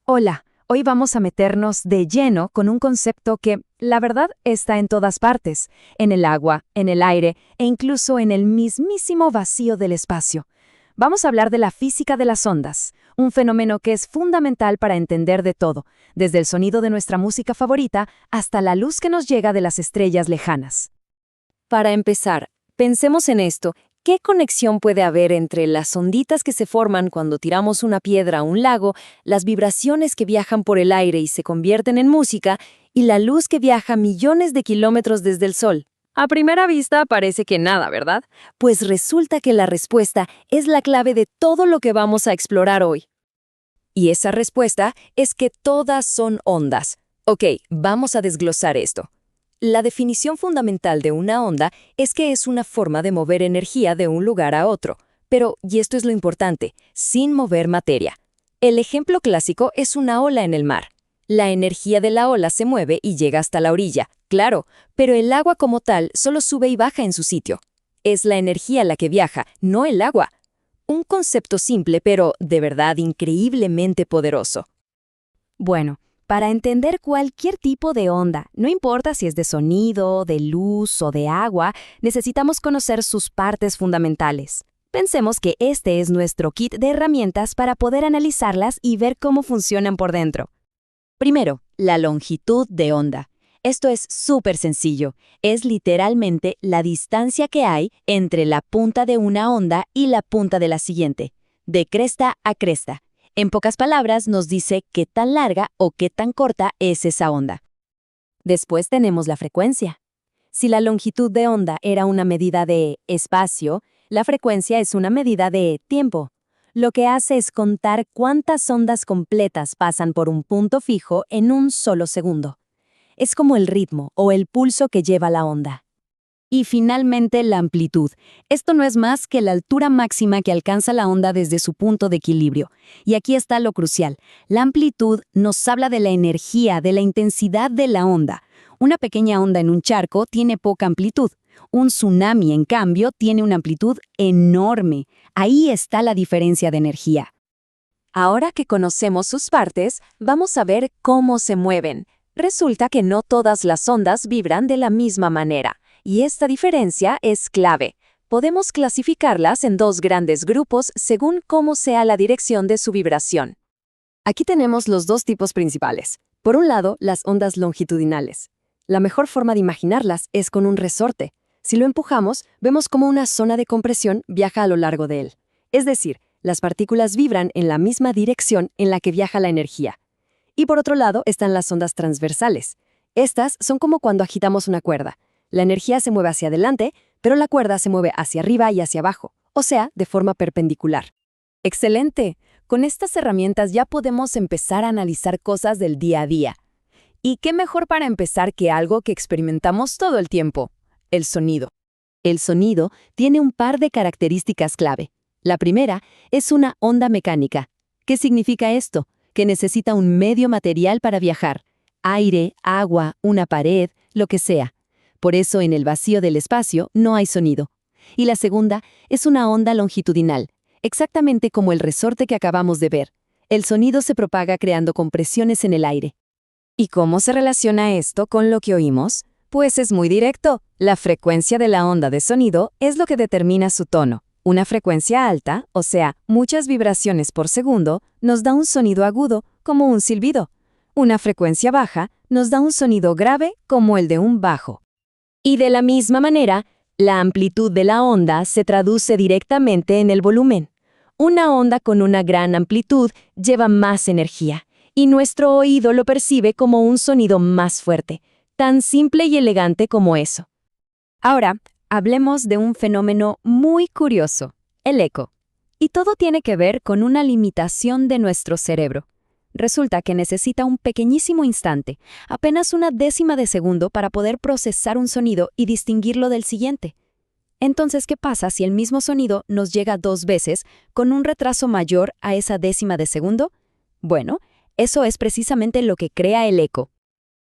Hola, hoy vamos a meternos de lleno con un concepto que, la verdad, está en todas partes, en el agua, en el aire e incluso en el mismísimo vacío del espacio. Vamos a hablar de la física de las ondas, un fenómeno que es fundamental para entender de todo, desde el sonido de nuestra música favorita hasta la luz que nos llega de las estrellas lejanas. Para empezar, pensemos en esto. ¿Qué conexión puede haber entre las onditas que se forman cuando tiramos una piedra a un lago, las vibraciones que viajan por el aire y se convierten en música, y la luz que viaja millones de kilómetros desde el Sol? A primera vista parece que nada, ¿verdad? Pues resulta que la respuesta es la clave de todo lo que vamos a explorar hoy. Y esa respuesta es que todas son ondas. Ok, vamos a desglosar esto. La definición fundamental de una onda es que es una forma de mover energía de un lugar a otro, pero, y esto es lo importante, sin mover materia. El ejemplo clásico es una ola en el mar. La energía de la ola se mueve y llega hasta la orilla, claro, pero el agua como tal solo sube y baja en su sitio. Es la energía la que viaja, no el agua. Un concepto simple, pero de verdad increíblemente poderoso. Bueno, para entender cualquier tipo de onda, no importa si es de sonido, de luz o de agua, necesitamos conocer sus partes fundamentales. Pensemos que este es nuestro kit de herramientas para poder analizarlas y ver cómo funcionan por dentro. Primero, la longitud de onda. Esto es súper sencillo. Es literalmente la distancia que hay entre la punta de una onda y la punta de la siguiente, de cresta a cresta. En pocas palabras, nos dice qué tan larga o qué tan corta es esa onda. Después tenemos la frecuencia. Si la longitud de onda era una medida de espacio, la frecuencia es una medida de tiempo. Lo que hace es contar cuántas ondas completas pasan por un punto fijo en un solo segundo. Es como el ritmo o el pulso que lleva la onda. Y finalmente la amplitud. Esto no es más que la altura máxima que alcanza la onda desde su punto de equilibrio. Y aquí está lo crucial. La amplitud nos habla de la energía, de la intensidad de la onda. Una pequeña onda en un charco tiene poca amplitud. Un tsunami, en cambio, tiene una amplitud enorme. Ahí está la diferencia de energía. Ahora que conocemos sus partes, vamos a ver cómo se mueven. Resulta que no todas las ondas vibran de la misma manera. Y esta diferencia es clave. Podemos clasificarlas en dos grandes grupos según cómo sea la dirección de su vibración. Aquí tenemos los dos tipos principales. Por un lado, las ondas longitudinales. La mejor forma de imaginarlas es con un resorte. Si lo empujamos, vemos cómo una zona de compresión viaja a lo largo de él. Es decir, las partículas vibran en la misma dirección en la que viaja la energía. Y por otro lado están las ondas transversales. Estas son como cuando agitamos una cuerda. La energía se mueve hacia adelante, pero la cuerda se mueve hacia arriba y hacia abajo, o sea, de forma perpendicular. ¡Excelente! Con estas herramientas ya podemos empezar a analizar cosas del día a día. ¿Y qué mejor para empezar que algo que experimentamos todo el tiempo? El sonido. El sonido tiene un par de características clave. La primera es una onda mecánica. ¿Qué significa esto? Que necesita un medio material para viajar. Aire, agua, una pared, lo que sea. Por eso en el vacío del espacio no hay sonido. Y la segunda es una onda longitudinal, exactamente como el resorte que acabamos de ver. El sonido se propaga creando compresiones en el aire. ¿Y cómo se relaciona esto con lo que oímos? Pues es muy directo. La frecuencia de la onda de sonido es lo que determina su tono. Una frecuencia alta, o sea, muchas vibraciones por segundo, nos da un sonido agudo, como un silbido. Una frecuencia baja nos da un sonido grave, como el de un bajo. Y de la misma manera, la amplitud de la onda se traduce directamente en el volumen. Una onda con una gran amplitud lleva más energía, y nuestro oído lo percibe como un sonido más fuerte, tan simple y elegante como eso. Ahora, hablemos de un fenómeno muy curioso, el eco. Y todo tiene que ver con una limitación de nuestro cerebro. Resulta que necesita un pequeñísimo instante, apenas una décima de segundo para poder procesar un sonido y distinguirlo del siguiente. Entonces, ¿qué pasa si el mismo sonido nos llega dos veces con un retraso mayor a esa décima de segundo? Bueno, eso es precisamente lo que crea el eco.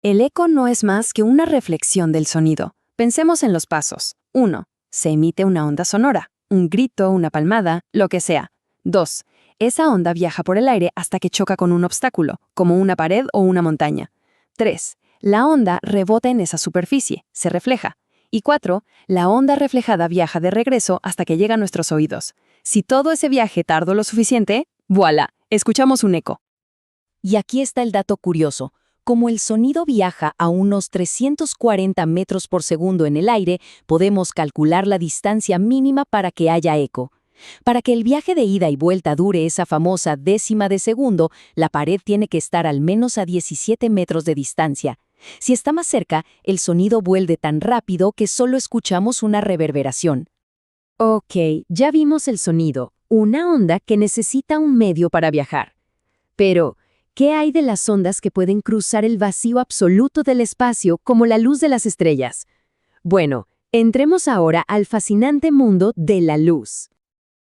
El eco no es más que una reflexión del sonido. Pensemos en los pasos. 1. Se emite una onda sonora, un grito, una palmada, lo que sea. 2. Esa onda viaja por el aire hasta que choca con un obstáculo, como una pared o una montaña. 3. La onda rebota en esa superficie, se refleja. Y 4. La onda reflejada viaja de regreso hasta que llega a nuestros oídos. Si todo ese viaje tardó lo suficiente, ¡voilá! Escuchamos un eco. Y aquí está el dato curioso. Como el sonido viaja a unos 340 metros por segundo en el aire, podemos calcular la distancia mínima para que haya eco. Para que el viaje de ida y vuelta dure esa famosa décima de segundo, la pared tiene que estar al menos a 17 metros de distancia. Si está más cerca, el sonido vuelve tan rápido que solo escuchamos una reverberación. Ok, ya vimos el sonido, una onda que necesita un medio para viajar. Pero, ¿qué hay de las ondas que pueden cruzar el vacío absoluto del espacio como la luz de las estrellas? Bueno, entremos ahora al fascinante mundo de la luz.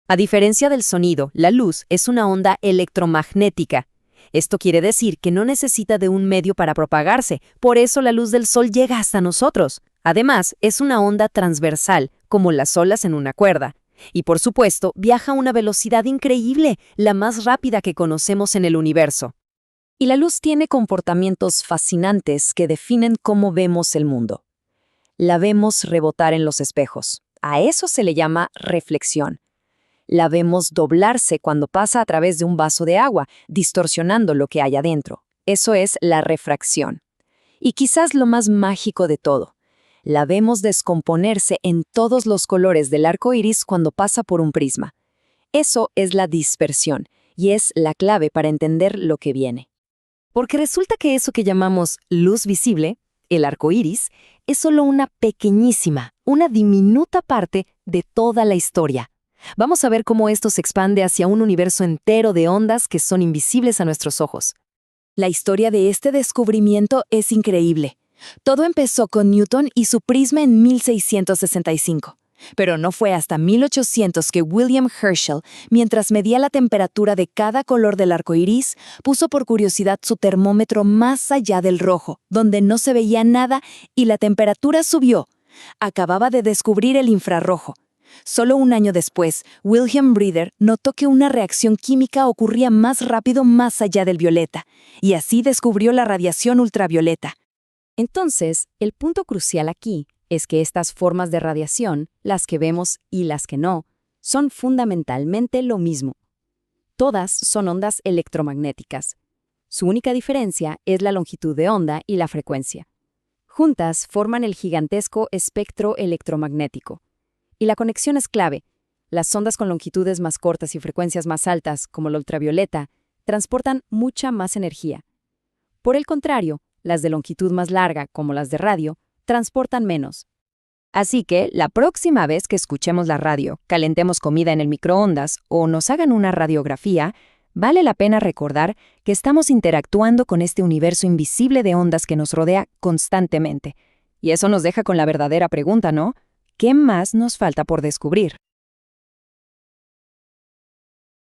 A diferencia del sonido, la luz es una onda electromagnética. Esto quiere decir que no necesita de un medio para propagarse, por eso la luz del sol llega hasta nosotros. Además, es una onda transversal, como las olas en una cuerda. Y por supuesto, viaja a una velocidad increíble, la más rápida que conocemos en el universo. Y la luz tiene comportamientos fascinantes que definen cómo vemos el mundo. La vemos rebotar en los espejos. A eso se le llama reflexión. La vemos doblarse cuando pasa a través de un vaso de agua, distorsionando lo que hay adentro. Eso es la refracción. Y quizás lo más mágico de todo, la vemos descomponerse en todos los colores del arco iris cuando pasa por un prisma. Eso es la dispersión, y es la clave para entender lo que viene. Porque resulta que eso que llamamos luz visible, el arco iris, es solo una pequeñísima, una diminuta parte de toda la historia. Vamos a ver cómo esto se expande hacia un universo entero de ondas que son invisibles a nuestros ojos. La historia de este descubrimiento es increíble. Todo empezó con Newton y su prisma en 1665. Pero no fue hasta 1800 que William Herschel, mientras medía la temperatura de cada color del arco iris, puso por curiosidad su termómetro más allá del rojo, donde no se veía nada y la temperatura subió. Acababa de descubrir el infrarrojo. Solo un año después, Wilhelm Breeder notó que una reacción química ocurría más rápido más allá del violeta, y así descubrió la radiación ultravioleta. Entonces, el punto crucial aquí es que estas formas de radiación, las que vemos y las que no, son fundamentalmente lo mismo. Todas son ondas electromagnéticas. Su única diferencia es la longitud de onda y la frecuencia. Juntas forman el gigantesco espectro electromagnético. Y la conexión es clave. Las ondas con longitudes más cortas y frecuencias más altas, como la ultravioleta, transportan mucha más energía. Por el contrario, las de longitud más larga, como las de radio, transportan menos. Así que, la próxima vez que escuchemos la radio, calentemos comida en el microondas o nos hagan una radiografía, vale la pena recordar que estamos interactuando con este universo invisible de ondas que nos rodea constantemente. Y eso nos deja con la verdadera pregunta, ¿no? ¿Qué más nos falta por descubrir?